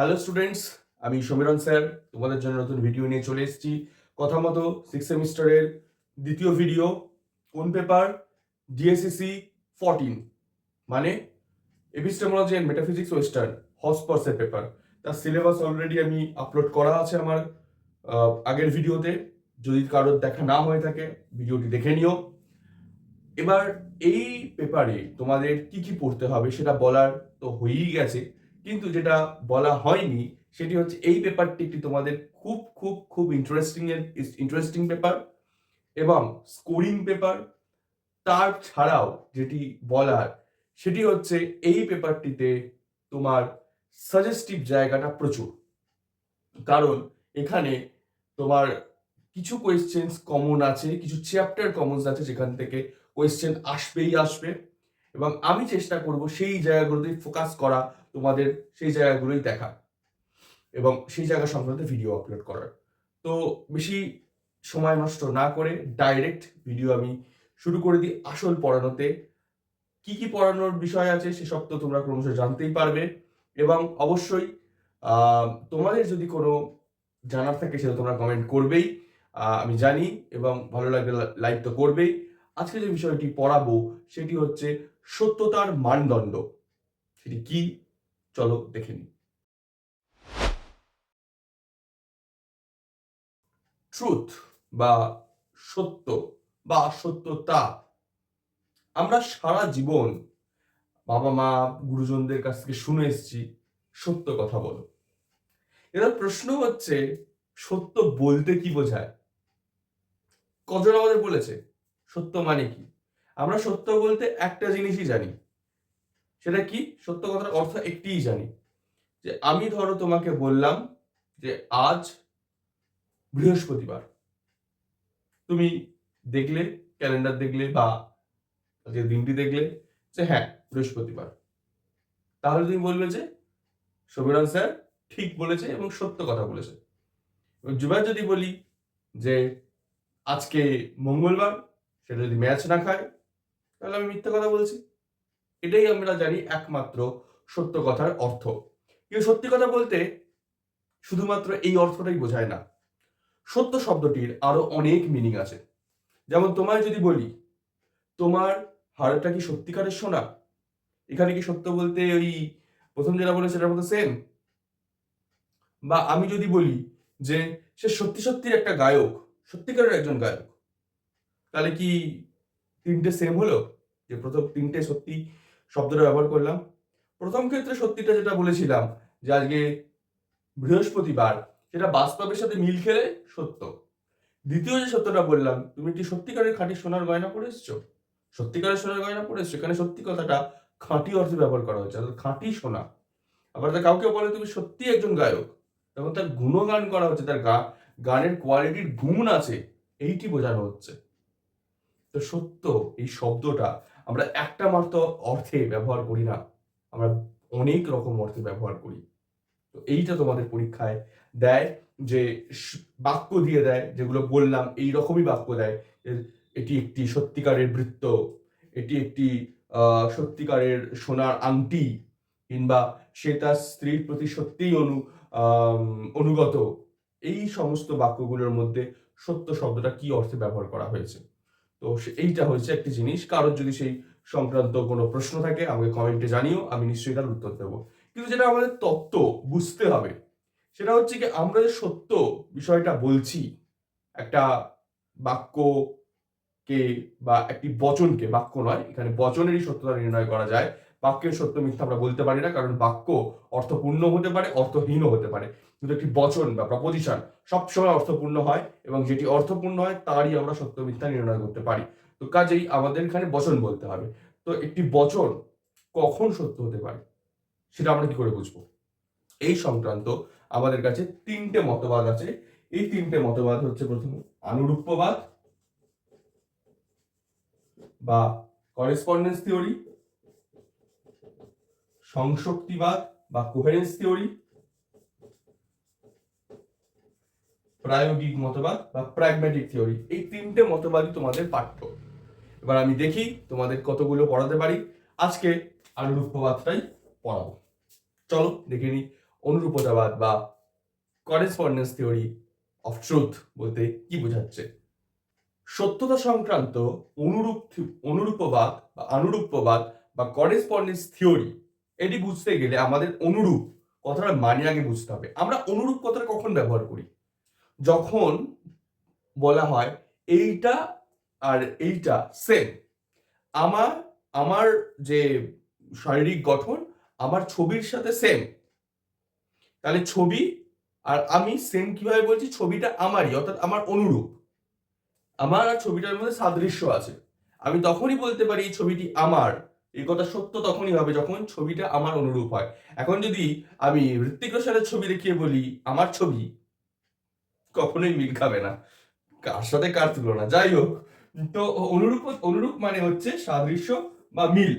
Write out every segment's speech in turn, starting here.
Hello students, আমি সমীরণ sir তোমাদের জন্য নতুন ভিডিও নিয়ে চলে এসেছি। কথা মতো 6 সেমিস্টারের দ্বিতীয় ভিডিও। কোন পেপার? ডিএসসিসি 14, মানে এপিস্টেমোলজি অ্যান্ড মেটাফিজিক্স ওয়েস্টার্ন হসপার্সের পেপার। তার সিলেবাস অলরেডি আমি আপলোড করা আছে আমার আগের ভিডিওতে। যদি কারোর দেখা না হয়ে থাকে ভিডিওটি দেখে নিও। এবার এই পেপারে তোমাদের কি কি পড়তে হবে সেটা বলার তো হয়েই গেছে, কিন্তু যেটা বলা হয়নি সেটি হচ্ছে এই পেপারটি একটি তোমাদের খুব খুব খুব ইন্টারেস্টিং পেপার এবং স্কোরিং পেপার। তার ছাড়াও যেটি বলার সেটি হচ্ছে এই পেপারটিতে তোমার সাজেস্টিভ জায়গাটা প্রচুর, কারণ এখানে তোমার কিছু কোয়েশ্চেন্স কমন আছে, কিছু চ্যাপ্টার কমন আছে যেখান থেকে কোয়েশ্চেন আসবেই আসবে, এবং আমি চেষ্টা করব সেই জায়গাগুলোতে ফোকাস করা, তোমাদের সেই জায়গাগুলোই দেখা এবং সেই জায়গা সংক্রান্ত ভিডিও আপলোড করার। তো বেশি সময় নষ্ট না করে ডাইরেক্ট ভিডিও আমি শুরু করে দিই আসল পড়ানোতে। কি কি পড়ানোর বিষয় আছে সেসব তো তোমরা ক্রমশ জানতেই পারবে, এবং অবশ্যই তোমাদের যদি কোনো জানার থাকে সেটা তোমরা কমেন্ট করবেই, আমি জানি, এবং ভালো লাগলে লাইক তো করবেই। আজকে যে বিষয়টি পড়াবো সেটি হচ্ছে সত্যতার মানদণ্ড। সেটি কি, চলো দেখে নিই। ট্রুথ বা সত্য বা সত্যতা, আমরা সারা জীবন বাবা মা গুরুজনদের কাছ থেকে শুনে এসেছি সত্য কথা বলো। এবার প্রশ্ন হচ্ছে সত্য বলতে কি বোঝায়? কজন আমাদের বলেছে সত্য মানে কি? আমরা সত্য বলতে একটা জিনিসই জানি, সেটা কি? সত্য কথার অর্থ একটিই জানি, যে আমি ধরো তোমাকে বললাম যে আজ বৃহস্পতিবার, তুমি দেখলে, ক্যালেন্ডার দেখলে বা আজকের দিনটি দেখলে যে হ্যাঁ বৃহস্পতিবার, তাহলে তুমি বলবে যে সমীরণ স্যার ঠিক বলেছে এবং সত্য কথা বলেছে। জুবাই যদি বলি যে আজকে মঙ্গলবার, সেটা যদি ম্যাচ না খায় তাহলে আমি মিথ্যা কথা বলছি। এটাই আমরা জানি একমাত্র সত্য কথার অর্থ। কিন্তু সত্যি কথা বলতে শুধুমাত্র এই অর্থটাই বোঝায় না, সত্য শব্দটির আরো অনেক মিনিং আছে। যেমন তোমায় যদি বলি তোমার হাড়টা কি সত্যিকারের সোনা, এখানে কি সত্য বলতে ওই প্রথম যেটা বলে সেটার মতো সেম? বা আমি যদি বলি যে সে সত্যি সত্যির একটা গায়ক, সত্যিকারের একজন গায়ক, তাহলে কি তিনটে সেম হলো? যে প্রথম তিনটে সত্যি শব্দটা ব্যবহার করলাম। প্রথম ক্ষেত্রে সত্যিটা যেটা বলেছিলাম যে আজকে বৃহস্পতিবার, সেটা বাস্তবের সাথে মিল খেলে সত্য। দ্বিতীয় যে সত্যটা বললাম, তুমি কি সত্যিকারের খাঁটি সোনার গয়না পরে এসছো, সত্যিকারের সোনার গয়না পরে এসছো, এখানে সত্যি কথাটা খাঁটি অর্থে ব্যবহার করা হয়েছে, অর্থাৎ খাঁটি সোনা। আবার কাউকে বলে তুমি সত্যি একজন গায়ক, তখন তার গুণগান করা হচ্ছে, তার গানের কোয়ালিটির গুণ আছে, এইটি বোঝানো হচ্ছে। তো সত্য এই শব্দটা আমরা একটা মাত্র অর্থে ব্যবহার করি না, আমরা অনেক রকম অর্থে ব্যবহার করি। তো এইটা তোমাদের পরীক্ষায় দেয়, যে বাক্য দিয়ে দেয়, যেগুলো বললাম এই রকমই বাক্য দেয়। এটি একটি সত্যিকারের বৃত্ত, এটি একটি সত্যিকারের সোনার আংটি, কিংবা সে তার স্ত্রীর প্রতি সত্যিই অনুগত। এই সমস্ত বাক্যগুলোর মধ্যে সত্য শব্দটা কি অর্থে ব্যবহার করা হয়েছে। তো এইটা হচ্ছে একটি জিনিস। কারোর যদি সেই সংক্রান্ত কোনো প্রশ্ন থাকে আমাকে কমেন্টে জানিও, আমি নিশ্চয়ই তার উত্তর দেবো। কিন্তু যেটা আমাদের তত্ত্ব বুঝতে হবে সেটা হচ্ছে কি, আমরা যে সত্য বিষয়টা বলছি, একটা বাক্যকে বা একটি বচনকে, বাক্য নয় এখানে বচনেরই সত্যতা নির্ণয় করা যায়, বাক্যের সত্য মিথ্যা আমরা বলতে পারি না, কারণ বাক্য অর্থপূর্ণ হতে পারে, অর্থহীনও হতে পারে, কিন্তু একটি বচন বা প্রপোজিশন সবসময় অর্থপূর্ণ হয়, এবং যেটি অর্থপূর্ণ হয় তারই আমরা সত্য মিথ্যা নির্ণয় করতে পারি। তো কাজেই আমাদের এখানে বচন বলতে হবে। তো একটি বচন কখন সত্য হতে পারে সেটা আমরা কি করে বুঝবো? এই সংক্রান্ত আমাদের কাছে তিনটে মতবাদ আছে। এই তিনটে মতবাদ হচ্ছে, প্রথমে আনুরূপ্যবাদ বা করেসপন্ডেন্স থিওরি, সংশক্তিবাদ বা কোহেরেন্স থিওরি, প্রায়োগিক মতবাদ বা প্র্যাগম্যাটিক থিওরি। এই তিনটে মতবাদই তোমাদের পাঠ্য। এবার আমি দেখি তোমাদের কতগুলো পড়াতে পারি। আজকে আনুরূপ্যবাদটাই পড়াবো, চলো দেখে নিই। অনুরূপতাবাদ বা করেসপন্ডেন্স থিওরি অফ ট্রুথ বলতে কি বোঝাচ্ছে? সত্যতা সংক্রান্ত অনুরূপবাদ বা আনুরূপ্যবাদ বা করেসপন্ডেন্স থিওরি, এটি বুঝতে গেলে আমাদের অনুরূপ কথাটা মানে আগে বুঝতে হবে। আমরা অনুরূপ কথাটা কখন ব্যবহার করি? যখন বলা হয় এইটা আর এইটা সেম। আমার আমার যে শারীরিক গঠন আমার ছবির সাথে সেম, তাহলে ছবি আর আমি সেম কিভাবে বলছি? ছবিটা আমারই, অর্থাৎ আমার অনুরূপ। আমার আর ছবিটার মধ্যে সাদৃশ্য আছে। আমি তখনই বলতে পারি এই ছবিটি আমার। এই কথা সত্য তখনই হবে যখন ছবিটা আমার অনুরূপ হয়। এখন যদি আমি ঋত্বিক রোশনের ছবি দেখিয়ে বলি আমার ছবি, কখনোই মিল খাবে না। কার সাথে কার তুলনা, যাই হোক। তো অনুরূপ মানে হচ্ছে সাদৃশ্য বা মিল।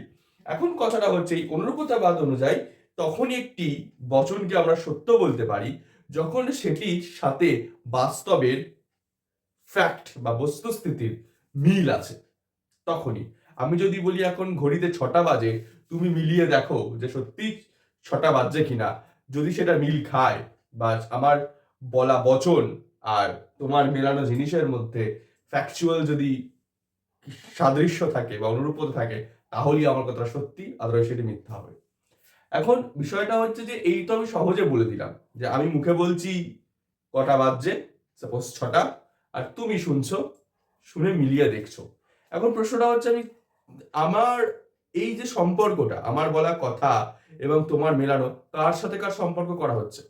এখন কথাটা হচ্ছে এই অনুরূপতাবাদ অনুযায়ী তখনই একটি বচনকে আমরা সত্য বলতে পারি যখন সেটির সাথে বাস্তবের ফ্যাক্ট বা বস্তুস্থিতির মিল আছে। তখনই আমি যদি বলি এখন ঘড়িতে 6টা বাজে, তুমি মিলিয়ে দেখো যে সত্যি 6টা বাজছে কিনা। যদি সেটা মিল খায় বা আমার বলা বচন আর তোমার মেলানো জিনিসের মধ্যে ফ্যাকচুয়াল যদি সাদৃশ্য থাকে বা অনুরূপতা থাকে, তাহলেই আমার কথাটা সত্যি, আদারওয়াইজ সেটি মিথ্যা হবে। এখন বিষয়টা হচ্ছে যে এই তো আমি সহজে বলে দিলাম যে আমি মুখে বলছি কটা বাজছে, সাপোজ 6টা, আর তুমি শুনছো, শুনে মিলিয়ে দেখছো। এখন প্রশ্নটা হচ্ছে আমার এই যে সম্পর্কটা, আমার বলা কথা এবং তোমার মেলানো, কার সাথে কার সম্পর্ক করা হচ্ছে?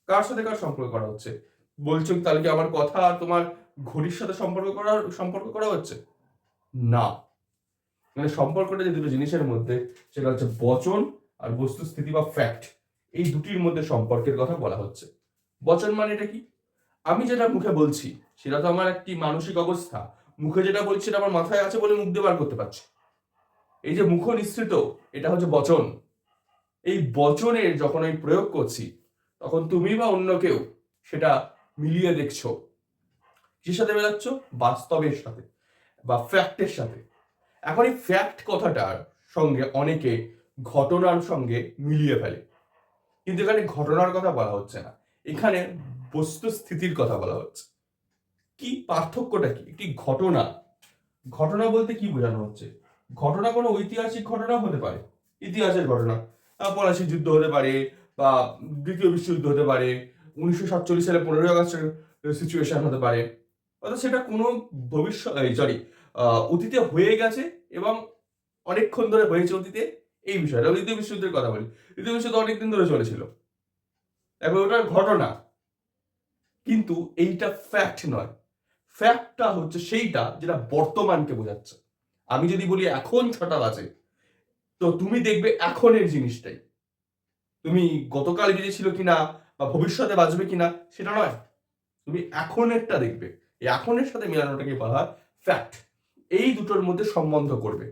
কার সাথে কার সম্পর্ক করা হচ্ছে? বলছো তাহলে কি আমার কথা আর তোমার ঘড়ির সাথে সম্পর্ক করা হচ্ছে? না। মানে সম্পর্কটা যে দুটো জিনিসের মধ্যে, সেটা হচ্ছে বচন আর বস্তুস্থিতি বা ফ্যাক্ট, এই দুটির মধ্যে সম্পর্কের কথা বলা হচ্ছে। বচন মানে এটা কি? আমি যেটা মুখে বলছি সেটা তো আমার একটি মানসিক অবস্থা। মুখে যেটা বলছি সেটা আমার মাথায় আছে বলে মুখ দিয়ে বার করতে পারছি। এই যে মুখ নিঃসৃত, এটা হচ্ছে বচন। এই বচনের যখন আমি প্রয়োগ করছি, তখন তুমি বা অন্য কেউ সেটা মিলিয়ে দেখছো। কিসের সাথে মেলাচ্ছ? বাস্তবের সাথে বা ফ্যাক্টের সাথে। এখন এই ফ্যাক্ট কথাটার সঙ্গে অনেকে ঘটনার সঙ্গে মিলিয়ে ফেলে, কিন্তু এখানে ঘটনার কথা বলা হচ্ছে না, এখানে বস্তুস্থিতির কথা বলা হচ্ছে। কি পার্থক্যটা কি? একটি ঘটনা, ঘটনা বলতে কি বোঝানো হচ্ছে? ঘটনা কোনো ঐতিহাসিক ঘটনা হতে পারে, ইতিহাসের ঘটনা, পলাশির যুদ্ধ হতে পারে বা দ্বিতীয় বিশ্বযুদ্ধ হতে পারে, 1947 সালে 15ই আগস্টের সিচুয়েশন হতে পারে, অর্থাৎ সেটা কোনো অতীতে হয়ে গেছে এবং অনেকক্ষণ ধরে হয়েছে অতীতে, এই বিষয়টা। দ্বিতীয় বিশ্বযুদ্ধের কথা বলি, দ্বিতীয় বিশ্বযুদ্ধ অনেকদিন ধরে চলেছিল, এখন ওটার ঘটনা। কিন্তু এইটা ফ্যাক্ট নয়। ফ্যাক্টটা হচ্ছে সেইটা যেটা বর্তমানকে বোঝাচ্ছে। আমি যদি বলি এখন 6টা বাজে, তো তুমি দেখবে এখনের জিনিসটাই। তুমি গতকাল বেজেছিল কিনা বা ভবিষ্যতে বাজবে কিনা সেটা নয়, তুমি এখনেরটা দেখবে। এই এখনের সাথে মেলানোটাকে বলা হয় ফ্যাক্ট। এই দুটোর মধ্যে সম্বন্ধ করবে,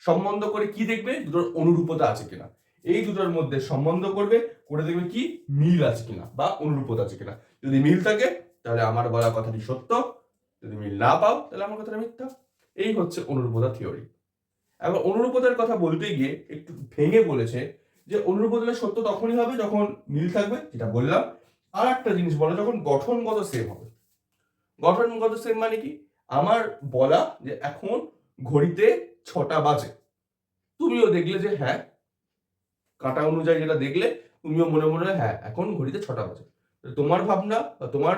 সম্বন্ধ করে কি দেখবে? দুটোর অনুরূপতা আছে কিনা। এই দুটোর মধ্যে সম্বন্ধ করবে, করে দেখবে কি মিল আছে কিনা বা অনুরূপতা আছে কিনা। যদি মিল থাকে তাহলে আমার বলা কথাটি সত্য, যদি মিল না পাও তাহলে আমার কথাটা মিথ্যা। এই হচ্ছে অনুরূপতা থিওরি। এবার অনুরূপতার কথা বলতে গিয়ে একটু ভেঙে বলেছে যে অনুরূপতা সত্য তখনই হবে যখন মিল থাকবে, যেটা বললাম। আর একটা জিনিস বলো, যখন গঠনগত সেম হবে। গঠনগত সেম মানে কি? আমার বলা যে এখন ঘড়িতে 6টা বাজে, তুমিও দেখলে যে হ্যাঁ, কাঁটা অনুযায়ী যেটা দেখলে তুমিও মনে মনে হ্যাঁ এখন ঘড়িতে 6টা বাজে। তোমার ভাবনা বা তোমার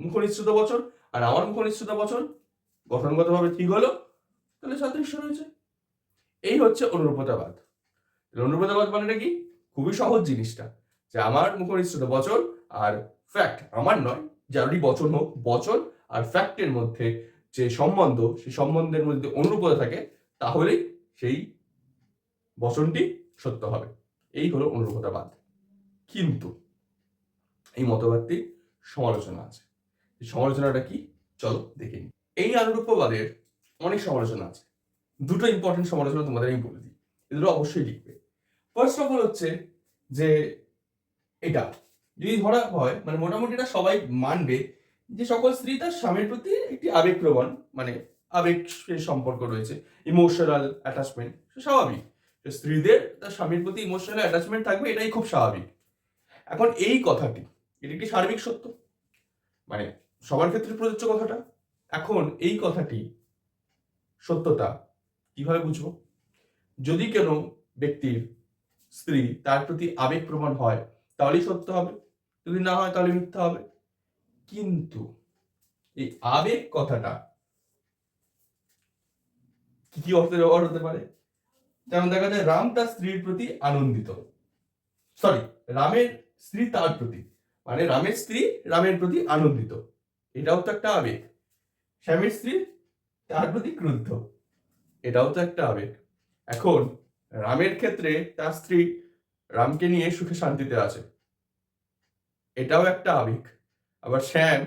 মুখনিসৃত বচন আর আমার মুখনিসৃত বচন গঠনগতভাবে ঠিক হলো, তাহলে সাদৃশ্য রয়েছে। এই হচ্ছে অনুরূপতাবাদ। অনুরূপতাবাদ মানেটা কি? খুবই সহজ জিনিসটা, যে আমার মুখনিসৃত বচন আর ফ্যাক্ট, আমার নয়, যারই বচন হোক, বচন আর ফ্যাক্টের মধ্যে যে সম্বন্ধ, সেই সম্বন্ধের মধ্যে অনুরূপতা থাকে, তাহলেই সেই বচনটি সত্য হবে। এই হলো অনুরূপতাবাদ। কিন্তু এই মতবাদটির সমালোচনা আছে। এই সমালোচনাটা কি? চলো দেখে নিই। এই অনুরূপবাদের অনেক সমালোচনা আছে। দুটো ইম্পর্টেন্ট সমালোচনা তোমাদের আমি বলে দিই, এগুলো অবশ্যই লিখবে। ফার্স্ট অফ অল হচ্ছে যে এটা যদি ধরা হয়, মানে মোটামুটি এটা সবাই মানবে যে সকল স্ত্রী তার স্বামীর প্রতি একটি আবেগপ্রবণ, মানে আবেগ সম্পর্ক রয়েছে, ইমোশনাল অ্যাটাচমেন্ট স্বাভাবিক। স্ত্রীদের তার স্বামীর প্রতি ইমোশনাল অ্যাটাচমেন্ট থাকবে, এটাই খুব স্বাভাবিক। এখন এই কথাটি, এটা কি সার্বিক সত্য, মানে সবার ক্ষেত্রে প্রযোজ্য কথাটা? এখন এই কথাটি সত্যতা কিভাবে বুঝবো? যদি কোনো ব্যক্তির স্ত্রী তার প্রতি আবেগ প্রমাণ হয় তাহলেই সত্য হবে, যদি না হয় তাহলে মিথ্যা হবে। কিন্তু এই আবেগ কথাটা কি কি অর্থে ব্যবহার হতে পারে? যেমন দেখা যায় রাম তার স্ত্রীর প্রতি আনন্দিত, সরি, রামের স্ত্রী তার প্রতি, মানে রামের স্ত্রী রামের প্রতি আনন্দিত, এটাও তো একটা আবেগ। স্বামীর স্ত্রী তার প্রতি ক্রুদ্ধ, এটাও তো একটা আবেগ। এখন রামের ক্ষেত্রে তার স্ত্রী রামকে নিয়ে সুখে শান্তিতে আছে, এটাও একটা আবেগ। আবার শ্যাম,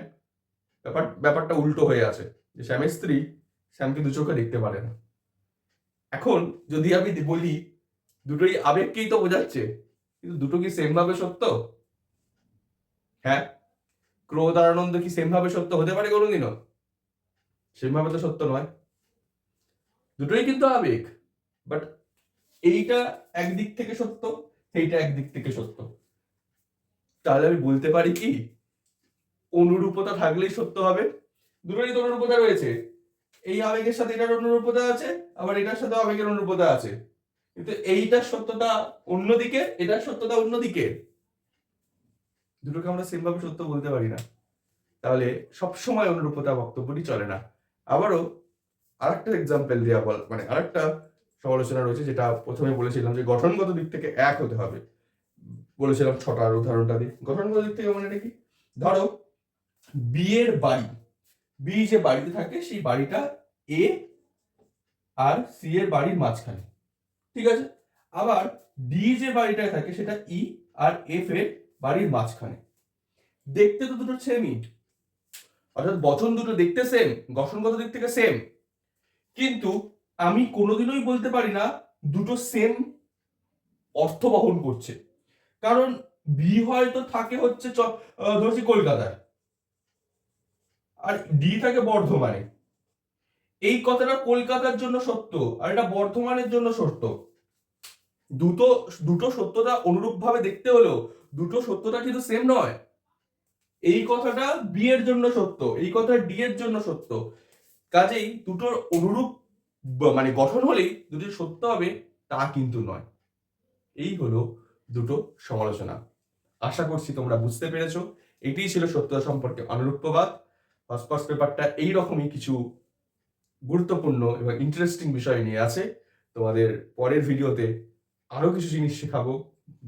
ব্যাপারটা উল্টো হয়ে আছে, যে শ্যামের স্ত্রী শ্যামকে দু চোখে দেখতে পারে না। এখন যদি আমি বলি দুটোই আবেগকেই তো বোঝাচ্ছে, কিন্তু দুটো কি সেম ভাবে সত্য? হ্যাঁ, ক্রোধ আর আনন্দ কি সেম ভাবে সত্য হতে পারে কোনোদিনও? সেম ভাবে তো সত্য নয়। দুটোই কিন্তু আবেগ, বাট এইটা একদিক থেকে সত্য, সেইটা একদিক থেকে সত্য। তাহলে আমি বলতে পারি কি অনুরূপতা থাকলেই সত্য হবে? দুটোরই তো অনুরূপতা রয়েছে, এই আবেগের সাথে এটার অনুরূপতা আছে, আবার এটার সাথে আবেগের অনুরূপতা আছে, কিন্তু এইটার সত্যতা অন্যদিকে, এটার সত্যতা অন্যদিকে। দুটোকে আমরা সেম ভাবে সত্য বলতে পারি না, তাহলে সবসময় অনুরূপতা বক্তব্যটি চলে না। আবারও আরেকটা এক্সাম্পল দেওয়া মানে আরেকটা সমালোচনা রয়েছে, যেটা প্রথমে বলেছিলাম যে গঠনগত দিক থেকে এক হতে হবে। বলেছিলাম 6টার উদাহরণটা দিই। গঠনগত দিক থেকে মানে কি? ধরো বিয়ের বাড়ি, বি যে বাড়িতে থাকে সেই বাড়িটা এ আর সি এর বাড়ির মাঝখানে, ঠিক আছে? আবার ডি যে বাড়িটায় থাকে সেটা ই আর এফ এর বাড়ির মাঝখানে। দেখতে তো দুটো সেমই, অর্থাৎ বচন দুটো দেখতে সেম, গঠনগত দিক থেকে সেম, কিন্তু আমি কোনোদিনই বলতে পারি না দুটো সেম অর্থ বহন করছে। কারণ বি হয়তো থাকে হচ্ছে ধরছি কলকাতায়, আর ডি থাকে বর্ধমানে। এই কথাটা কলকাতার জন্য সত্য আর এটা বর্ধমানের জন্য সত্য। দুটো দুটো সত্যতা অনুরূপ ভাবে দেখতে হলেও দুটো সত্যতা কিন্তু সেম নয়। এই কথাটা বি এর জন্য সত্য, এই কথা ডি এর জন্য সত্য। কাজেই দুটোর অনুরূপ মানে গঠন হলেই দুটো সত্য হবে তা কিন্তু নয়। এই হলো দুটো সমালোচনা। আশা করছি তোমরা বুঝতে পেরেছো। এটাই ছিল সত্যতা সম্পর্কে অনুরূপবাদ। হসপস পেপারটা এইরকমই কিছু গুরুত্বপূর্ণ এবং ইন্টারেস্টিং বিষয় নিয়ে আছে। তোমাদের পরের ভিডিওতে আরো কিছু জিনিস শেখাবো,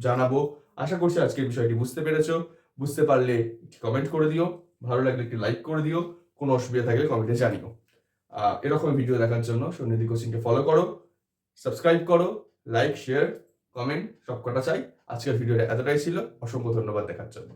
জানাবো। আশা করছি আজকের বিষয়টি বুঝতে পেরেছো। বুঝতে পারলে কমেন্ট করে দিও, ভালো লাগলে একটি লাইক করে দিও, কোনো অসুবিধা থাকলে কমেন্টে জানিও। এরকম ভিডিও দেখার জন্য সন্নিধি কোচিংকে ফলো করো, সাবস্ক্রাইব করো, লাইক, শেয়ার, কমেন্ট সবকটা চাই। আজকের ভিডিওটা এতটাই ছিল। অসংখ্য ধন্যবাদ দেখার জন্য।